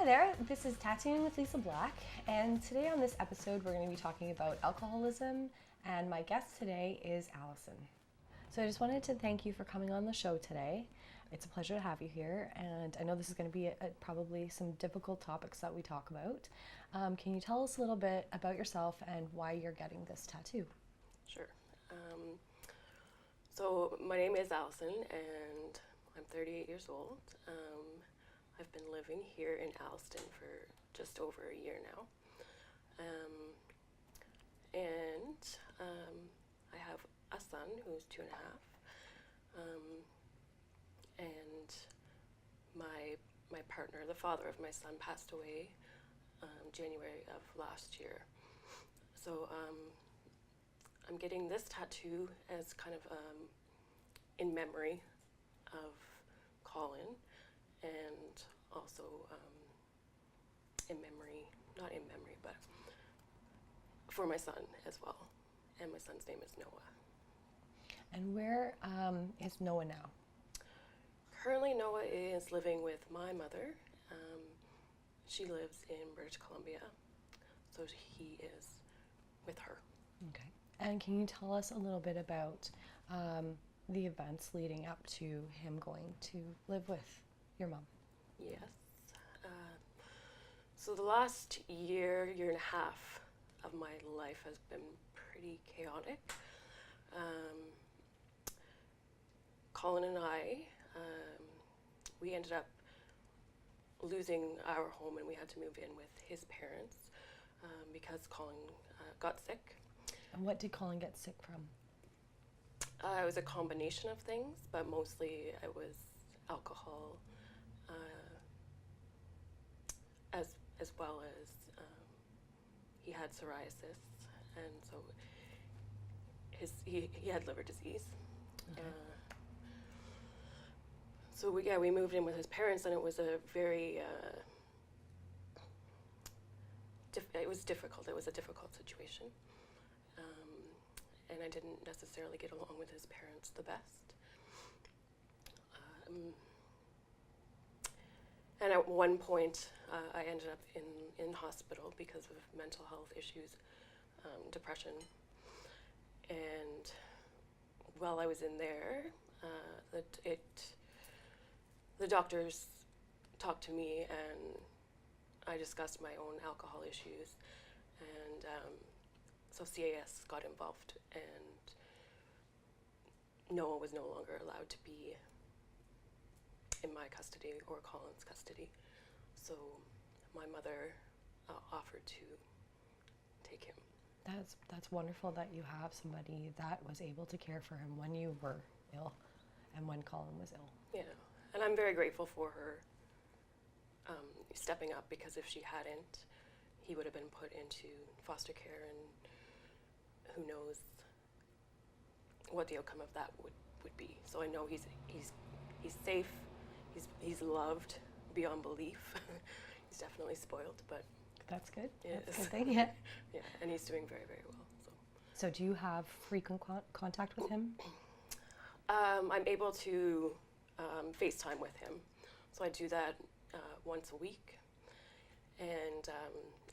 there, this is Tattooing with Lisa Black, and today on this episode we're going to be talking about alcoholism, and my guest today is Allison. So I just wanted to thank you for coming on the show today. It's a pleasure to have you here, and I know this is going to be probably some difficult topics that we talk about. Can you tell us a little bit about yourself and why you're getting this tattoo? Sure. So my name is Allison, and I'm 38 years old. I've been living here in Alliston for just over a year now. I have a son who's 2.5. And my partner, the father of my son, passed away January of last year. So I'm getting this tattoo as kind of in memory of Colin, and also but for my son as well. And my son's name is Noah. And where is Noah now? Currently, Noah is living with my mother. She lives in British Columbia, so he is with her. Okay. And can you tell us a little bit about the events leading up to him going to live with your mom? Yes. So the last year and a half of my life has been pretty chaotic. Colin and I, we ended up losing our home, and we had to move in with his parents because Colin got sick. And what did Colin get sick from? It was a combination of things, but mostly it was alcohol, as well as he had psoriasis, and so he had liver disease. Okay. So we moved in with his parents, and it was a very it was difficult. It was a difficult situation. And I didn't necessarily get along with his parents the best. And at one point, I ended up in hospital because of mental health issues, depression. And while I was in there, the doctors talked to me, and I discussed my own alcohol issues, and so CAS got involved, and Noah was no longer allowed to be in my custody or Colin's custody. So my mother offered to take him. That's wonderful that you have somebody that was able to care for him when you were ill and when Colin was ill. Yeah, and I'm very grateful for her stepping up, because if she hadn't, he would have been put into foster care, and who knows what the outcome of that would be. So I know he's safe, he's loved beyond belief. He's definitely spoiled, but that's good. Yes. That's a good thing. Yeah. Yeah, and he's doing very, very well. So do you have frequent contact with him? I'm able to FaceTime with him, so I do that once a week, and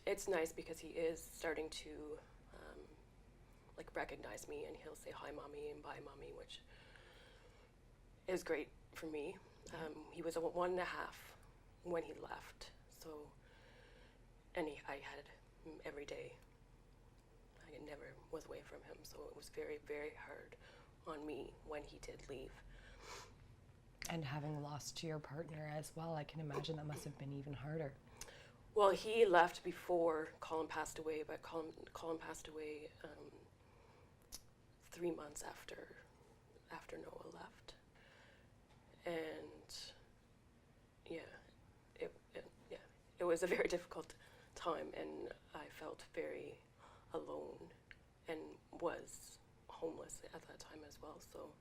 it's nice because he is starting to recognize me, and he'll say hi mommy and bye mommy, which is great for me. He was 1.5 when he left, so I had him every day. I never was away from him, so it was very, very hard on me when he did leave. And having lost your partner as well, I can imagine that must have been even harder. Well, he left before Colin passed away, but Colin passed away 3 months after Noah left. And it was a very difficult time, and I felt very alone and was homeless at that time as well. So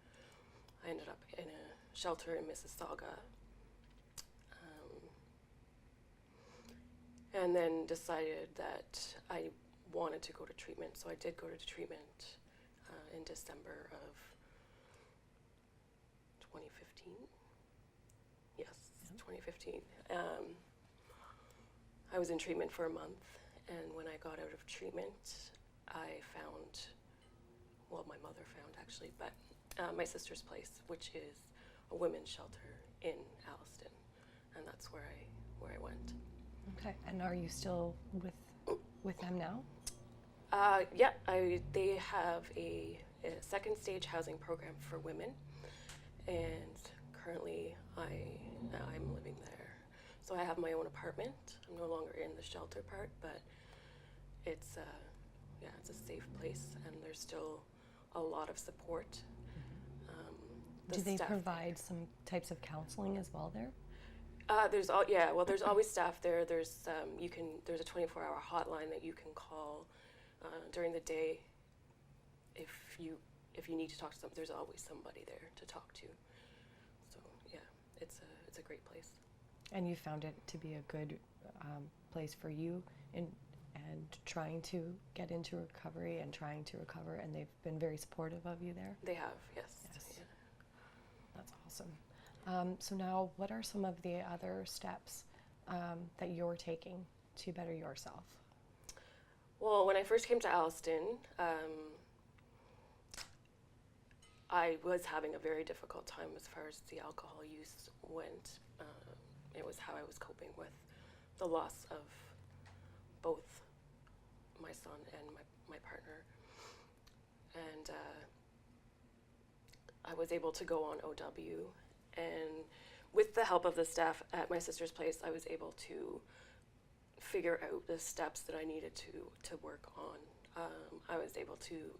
I ended up in a shelter in Mississauga, and then decided that I wanted to go to treatment. So I did go to treatment in December of 2015. Yes, 2015. I was in treatment for a month, and when I got out of treatment, I found, well, my mother found actually, but my sister's place, which is a women's shelter in Alliston, and that's where I went. Okay. And are you still with them now? Yeah, they have a second stage housing program for women, and currently I'm living there. So I have my own apartment. I'm no longer in the shelter part, but it's it's a safe place, and there's still a lot of support. Do they provide some types of counseling as well there? There's always staff there. There's there's a 24-hour hotline that you can call during the day if you need to talk to somebody. There's always somebody there to talk to. So yeah, it's a great place. And you found it to be a good place for you and trying to get into recovery and trying to recover, and they've been very supportive of you there? They have, yes. Yeah. That's awesome. So now, what are some of the other steps that you're taking to better yourself? Well, when I first came to Alliston, I was having a very difficult time as far as the alcohol use went. It was how I was coping with the loss of both my son and my partner. And I was able to go on OW, and with the help of the staff at my sister's place, I was able to figure out the steps that I needed to work on. I was able to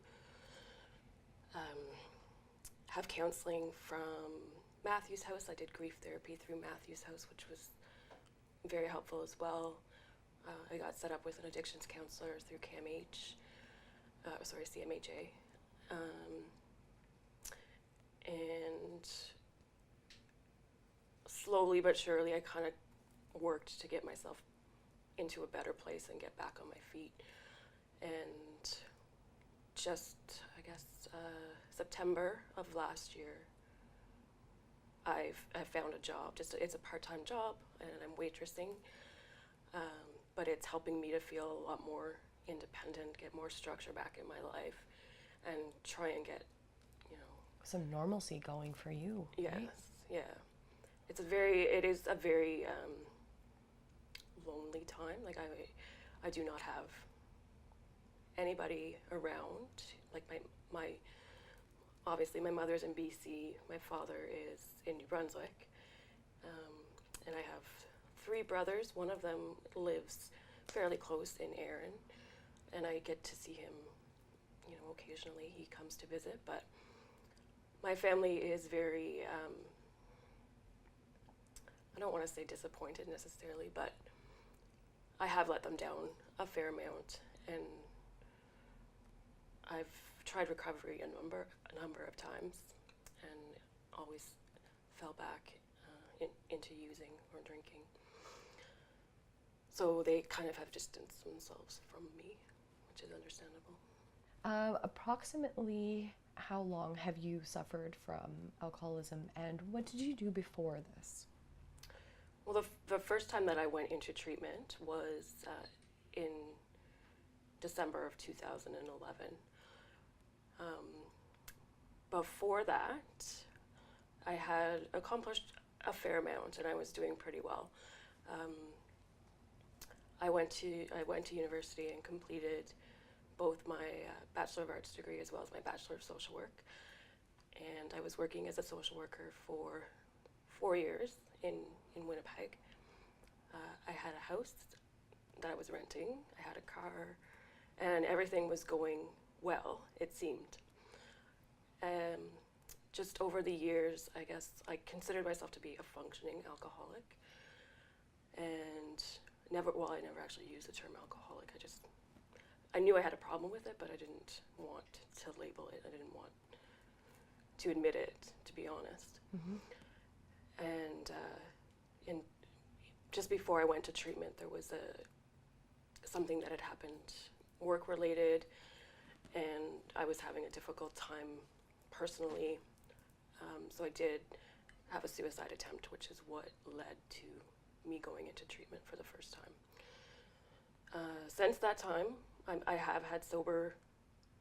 have counseling from Matthew's House. I did grief therapy through Matthew's House, which was very helpful as well. I got set up with an addictions counselor through CMHA. And slowly but surely, I kind of worked to get myself into a better place and get back on my feet. And just, I guess, September of last year, I found a job. It's a part-time job, and I'm waitressing, but it's helping me to feel a lot more independent, get more structure back in my life, and try and get, some normalcy going for you. Yes, right? yeah. It is a very lonely time. Like I do not have anybody around. Like obviously my mother's in BC, my father is in New Brunswick, and I have 3 brothers. One of them lives fairly close in Erin, and I get to see him, occasionally. He comes to visit, but my family is very, I don't want to say disappointed necessarily, but I have let them down a fair amount, and I've tried recovery a number of times and always fell back into using or drinking. So they kind of have distanced themselves from me, which is understandable. Approximately how long have you suffered from alcoholism, and what did you do before this? Well, the first time that I went into treatment was in December of 2011. Before that, I had accomplished a fair amount, and I was doing pretty well. I went to university and completed both my Bachelor of Arts degree as well as my Bachelor of Social Work. And I was working as a social worker for 4 years in Winnipeg. I had a house that I was renting. I had a car, and everything was going well, it seemed. Just over the years, I guess I considered myself to be a functioning alcoholic, and I never actually used the term alcoholic. I knew I had a problem with it, but I didn't want to label it. I didn't want to admit it, to be honest. Mm-hmm. And just before I went to treatment, there was something that had happened, work-related, and I was having a difficult time personally. So I did have a suicide attempt, which is what led to me going into treatment for the first time. Since that time, I have had sober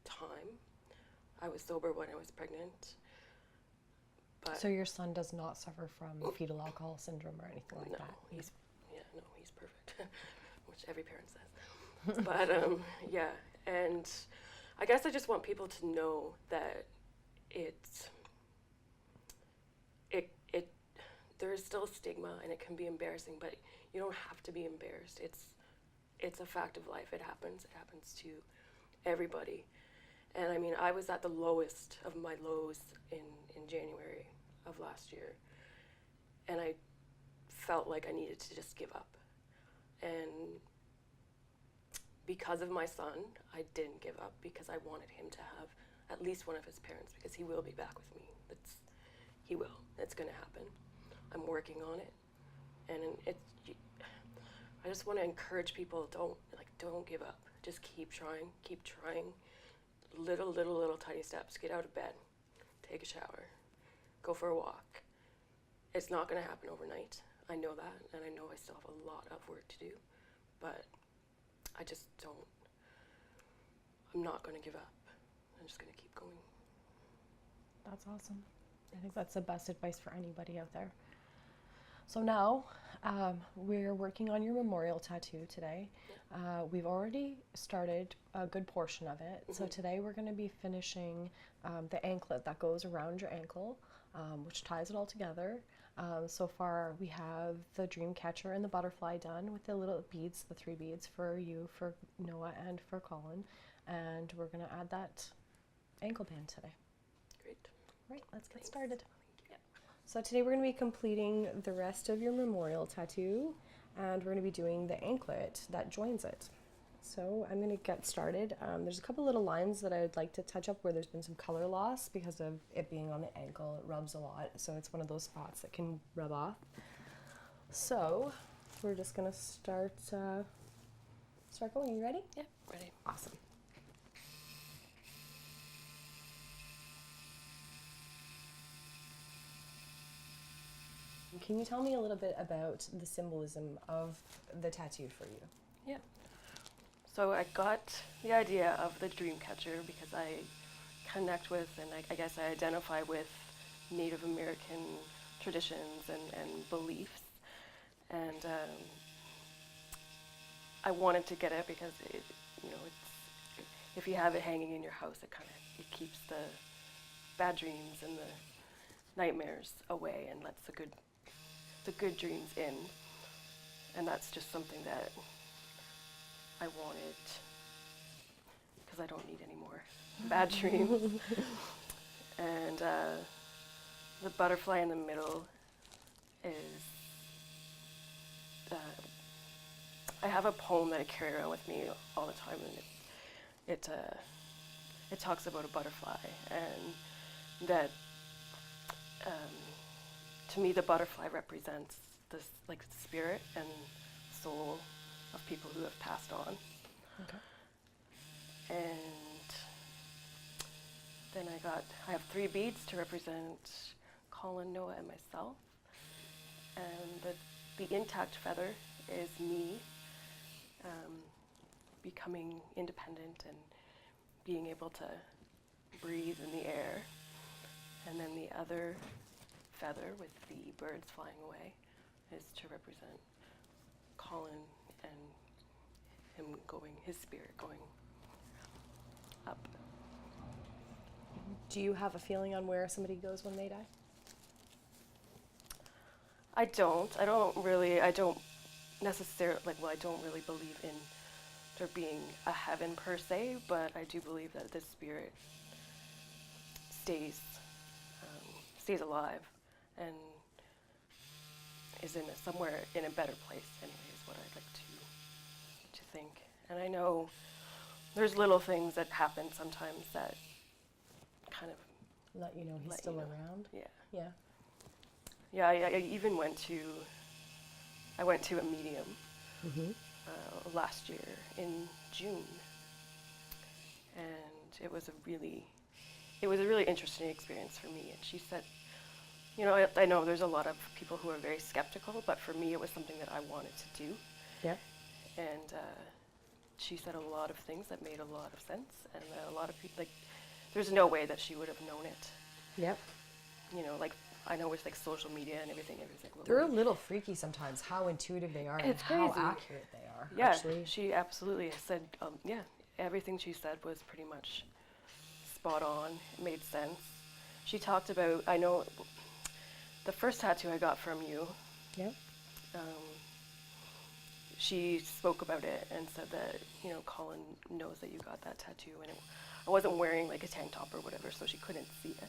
time. I was sober when I was pregnant. But So your son does not suffer from fetal alcohol syndrome or anything like no, that? he's perfect, which every parent says. But yeah, and I guess I just want people to know that there is still a stigma and it can be embarrassing, but you don't have to be embarrassed. It's a fact of life. It happens to everybody. And I mean, I was at the lowest of my lows in January of last year. And I felt like I needed to just give up. And because of my son, I didn't give up because I wanted him to have at least one of his parents, because he will be back with me. He will. It's going to happen. I'm working on it. And I just want to encourage people, don't give up. Just keep trying. Little tiny steps. Get out of bed. Take a shower. Go for a walk. It's not going to happen overnight. I know that, and I know I still have a lot of work to do, but I'm not going to give up. I'm just going to keep going. That's awesome. I think that's the best advice for anybody out there. So now, we're working on your memorial tattoo today. We've already started a good portion of it. Mm-hmm. So today we're going to be finishing the anklet that goes around your ankle, which ties it all together. So far we have the dream catcher and the butterfly done with the little beads, the 3 beads for you, for Noah, and for Colin. And we're going to add that ankle band today. Great. Right, let's get started. So today we're going to be completing the rest of your memorial tattoo, and we're going to be doing the anklet that joins it. So I'm going to get started. There's a couple little lines that I would like to touch up where there's been some color loss because of it being on the ankle. It rubs a lot, so it's one of those spots that can rub off. So we're just going to start going. You ready? Yeah, ready. Awesome. Can you tell me a little bit about the symbolism of the tattoo for you? Yeah. So I got the idea of the dream catcher because I connect with, and I guess I identify with, Native American traditions and beliefs. And I wanted to get it because if you have it hanging in your house, it keeps the bad dreams and the nightmares away and lets the good dreams in. And that's just something that I wanted because I don't need any more bad dreams. And the butterfly in the middle is I have a poem that I carry around with me all the time, and it talks about a butterfly, and that to me the butterfly represents this like spirit and soul of people who have passed on. Okay. And then I have 3 beads to represent Colin, Noah, and myself. And the intact feather is me becoming independent and being able to breathe in the air. And then the other feather with the birds flying away is to represent Colin and his spirit going up. Do you have a feeling on where somebody goes when they die? I don't necessarily, I don't really believe in there being a heaven per se, but I do believe that the spirit stays alive and is somewhere in a better place anyway, is what I'd like to think. And I know there's little things that happen sometimes that kind of let you know he's still around. Yeah. Yeah, I even went to a medium last year in June, and it was a really interesting experience for me. And she said, I know there's a lot of people who are very skeptical, but for me it was something that I wanted to do. Yeah. And she said a lot of things that made a lot of sense, and a lot of people, like, there's no way that she would have known it. Yep. You know, like, I know with like social media and everything, everything's like, well, They're a little freaky sometimes, how intuitive they are and It's how crazy. accurate they are. yeah, Actually. she absolutely said, yeah, everything she said was pretty much spot on, made sense. She talked about, I know, the first tattoo I got from you, Yep. she spoke about it and said that, you know, Colin knows that you got that tattoo, and I wasn't wearing like a tank top or whatever, so she couldn't see it.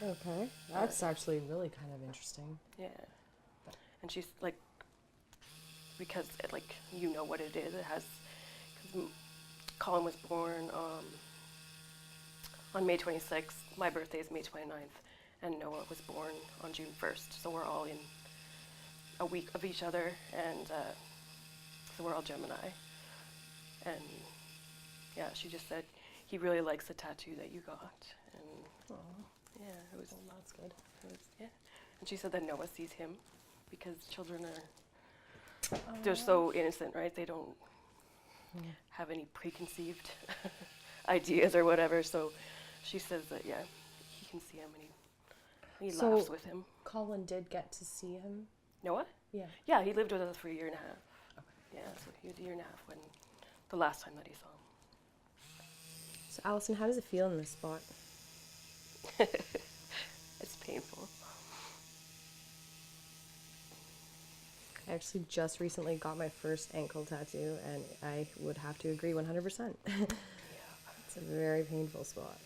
Okay. That's actually really kind of interesting. Yeah. And she's like, because it, like, you know what it is, it has, because Colin was born on May 26th, my birthday is May 29th, and Noah was born on June 1st, so we're all in a week of each other, and so we're all Gemini. And yeah, she just said he really likes the tattoo that you got, and yeah, it was. Well, that's good. It was, yeah, and she said that Noah sees him because children are they're so innocent, right? They don't have any preconceived ideas or whatever. So she says that yeah, he can see him and he laughs with him. Colin did get to see him. Noah? Yeah. Yeah, he lived with us for a year and a half. Okay. Yeah, so he was a year and a half when the last time that he saw him. So Allison, how does it feel in this spot? It's painful. I actually just recently got my first ankle tattoo, and I would have to agree 100%. It's a very painful spot.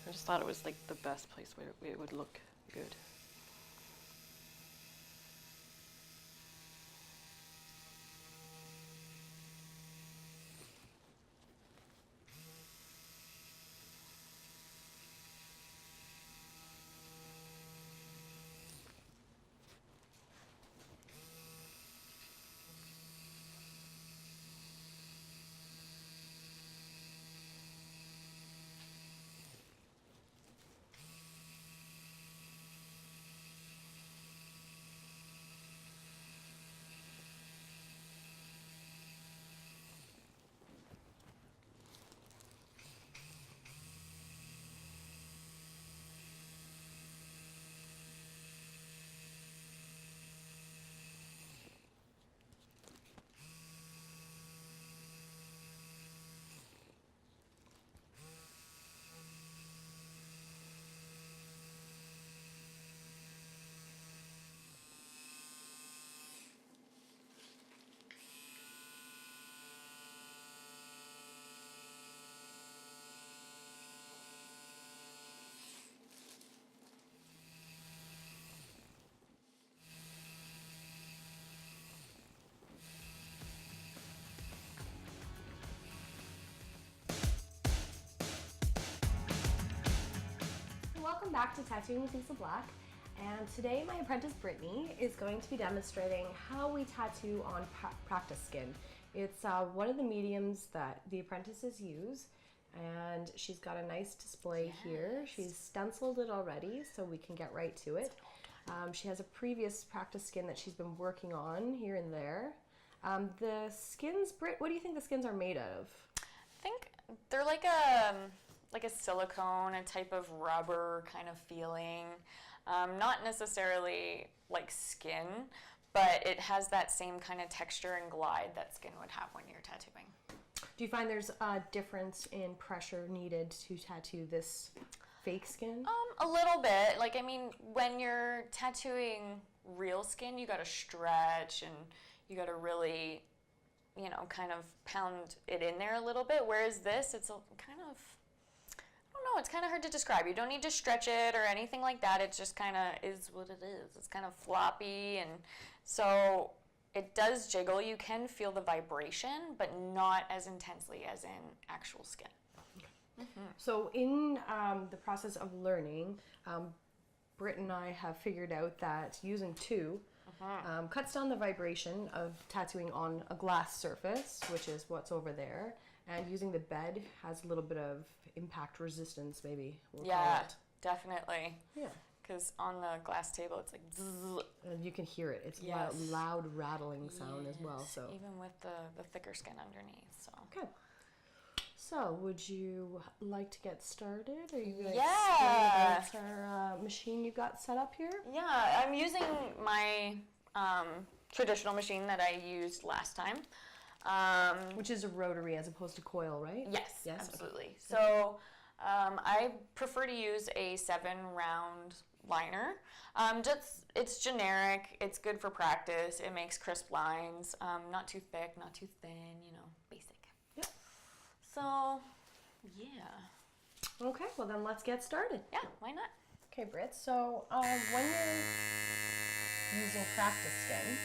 I just thought it was like the best place where it would look good. Welcome back to Tattooing with Lisa Black, and today my apprentice Brittany is going to be demonstrating how we tattoo on practice skin. It's one of the mediums that the apprentices use, and she's got a nice display here. She's stenciled it already, so we can get right to it. She has a previous practice skin that she's been working on here and there. The skins, Britt, what do you think the skins are made of? I think they're like a silicone, a type of rubber kind of feeling. Not necessarily like skin, but it has that same kind of texture and glide that skin would have when you're tattooing. Do you find there's a difference in pressure needed to tattoo this fake skin? A little bit. Like, I mean, when you're tattooing real skin, you gotta stretch and you gotta really, you know, kind of pound it in there a little bit. Whereas this, it's a kind of, I don't know, it's kind of hard to describe. You don't need to stretch it or anything like that. It just kind of is what it is. It's kind of floppy, and so it does jiggle. You can feel the vibration, but not as intensely as in actual skin. So in the process of learning, Britt and I have figured out that using two cuts down the vibration of tattooing on a glass surface, which is what's over there, and using the bed has a little bit of impact resistance, maybe we'll call Yeah, it. definitely. Yeah. because on the glass table it's like zzz. And you can hear it. It's Yes. loud rattling sound as well. Yes, So even with the thicker skin underneath. So okay. So would you like to get started? Are you going to Yeah. explain about our machine you got set up here? yeah, I'm using my traditional machine that I used last time. Which is a rotary as opposed to coil, right? Yes, Yes, absolutely. So I prefer to use a 7-round liner. It's generic. It's good for practice. It makes crisp lines. Not too thick, not too thin. Basic. Yep. So, yeah. Okay, well then let's get started. Yeah, why not? Okay, Britt. So when you're using practice skin,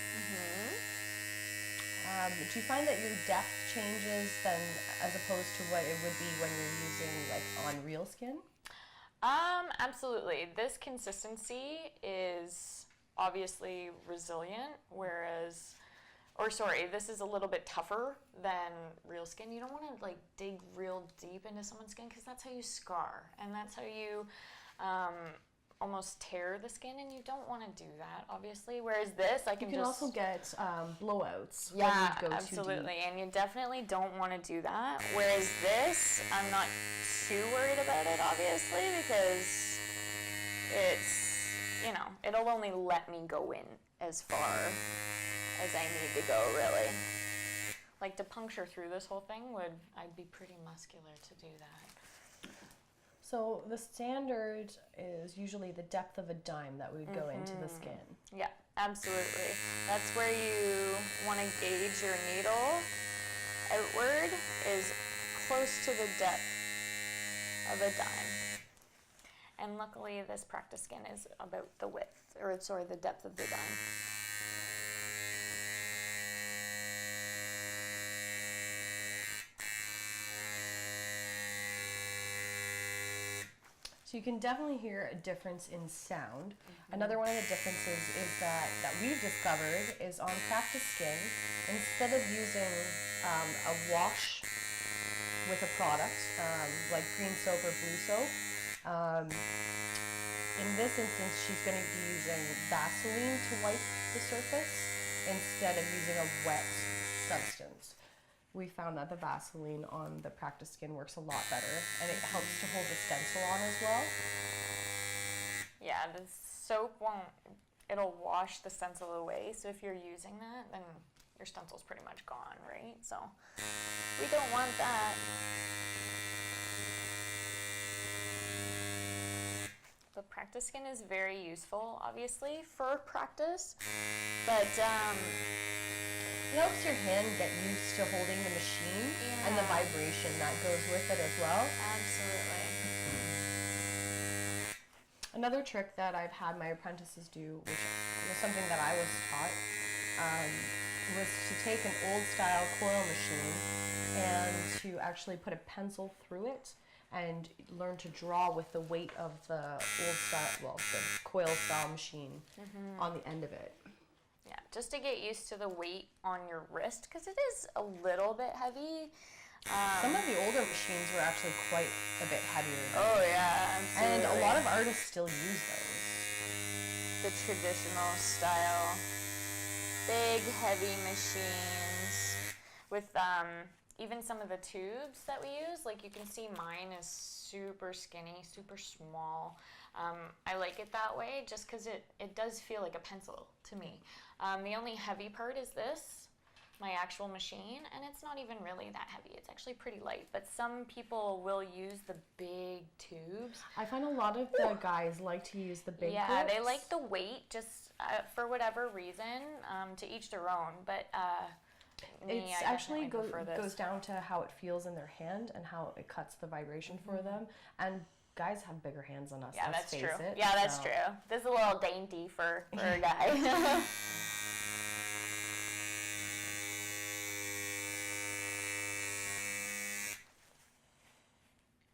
do you find that your depth changes then as opposed to what it would be when you're using like on real skin? Absolutely. This consistency is obviously resilient, this is a little bit tougher than real skin. You don't want to like dig real deep into someone's skin because that's how you scar and that's how you almost tear the skin, and you don't want to do that, obviously. Whereas this, I can You can just also get blowouts. when yeah, you go too absolutely, deep. and you definitely don't want to do that. Whereas this, I'm not too worried about it, obviously, because it's it'll only let me go in as far as I need to go, really. Like to puncture through this whole thing I'd be pretty muscular to do that. So the standard is usually the depth of a dime that would go into the skin. Yeah, absolutely. That's where you want to gauge your needle outward is close to the depth of a dime. And luckily this practice skin is about the the depth of the dime. So you can definitely hear a difference in sound. Another one of the differences is that we've discovered is on practice skin, instead of using a wash with a product like green soap or blue soap, in this instance she's going to be using Vaseline to wipe the surface instead of using a wet substance. We found that the Vaseline on the practice skin works a lot better, and it helps to hold the stencil on as well. Yeah, the soap it'll wash the stencil away, so if you're using that, then your stencil's pretty much gone, right? So we don't want that. The practice skin is very useful, obviously, for practice, but It helps your hand get used to holding the machine and the vibration that goes with it as well. absolutely. Another trick that I've had my apprentices do, which was something that I was taught, was to take an old style coil machine and to actually put a pencil through it and learn to draw with the weight of the the coil style machine on the end of it. Yeah, just to get used to the weight on your wrist, because it is a little bit heavy. Some of the older machines were actually quite a bit heavier. Oh yeah, absolutely. And a lot of artists still use those. The traditional style, big heavy machines with even some of the tubes that we use. Like you can see mine is super skinny, super small. I like it that way just because it does feel like a pencil to me. The only heavy part is this, my actual machine, and it's not even really that heavy. It's actually pretty light, but some people will use the big tubes. I find a lot of the guys like to use the big Yeah, grips. they like the weight just for whatever reason, to each their own, but me, It's I actually definitely prefer this. goes down to how it feels in their hand and how it cuts the vibration for them. And guys have bigger hands than us. Yeah, let's that's face true. it, Yeah, that's so- true. This is a little dainty for a guy.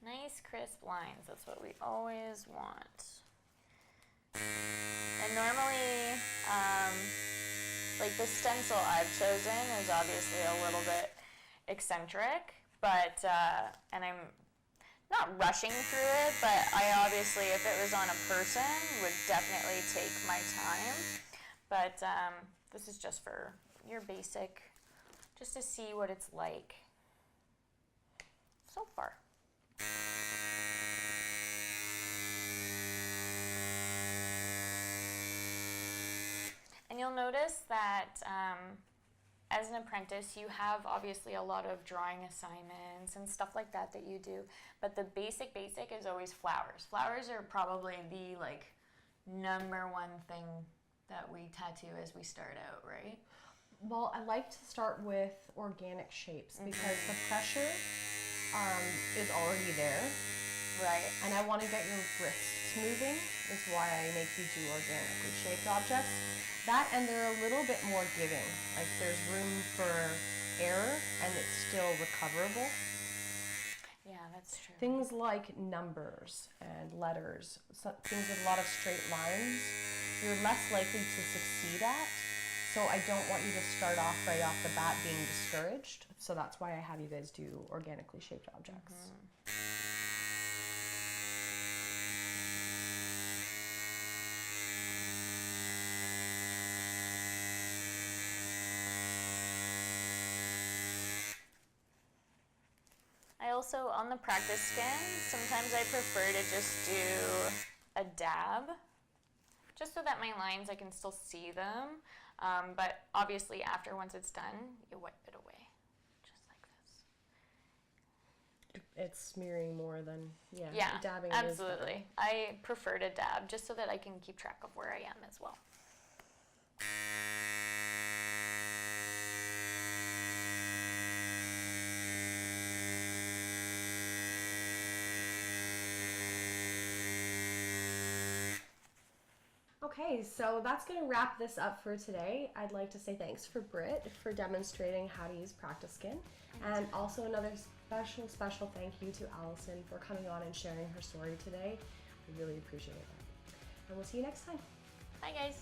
Nice crisp lines. That's what we always want. And normally, like the stencil I've chosen is obviously a little bit eccentric, but and I'm not rushing through it, but I obviously, if it was on a person, would definitely take my time. But this is just for your basic, just to see what it's like so far. And you'll notice that as an apprentice, you have obviously a lot of drawing assignments and stuff like that you do, but the basic is always flowers. Flowers are probably the like number one thing that we tattoo as we start out, right? Well, I like to start with organic shapes because the pressure is already there. Right. And I want to get your wrists moving, is why I make you do organically shaped objects. That, and they're a little bit more giving. Like there's room for error and it's still recoverable. Yeah, that's true. Things like numbers and letters, things with a lot of straight lines, you're less likely to succeed at. So I don't want you to start off right off the bat being discouraged. So that's why I have you guys do organically shaped objects. I also, on the practice skin, sometimes I prefer to just do a dab, just so that my lines, I can still see them. But obviously after, once it's done, you wipe it away, just like this. It's smearing more than, Yeah, dabbing. absolutely. I prefer to dab, just so that I can keep track of where I am as well. Okay, so that's going to wrap this up for today. I'd like to say thanks for Britt for demonstrating how to use Practice Skin, and also another special thank you to Allison for coming on and sharing her story today. I really appreciate that. And we'll see you next time. Bye, guys.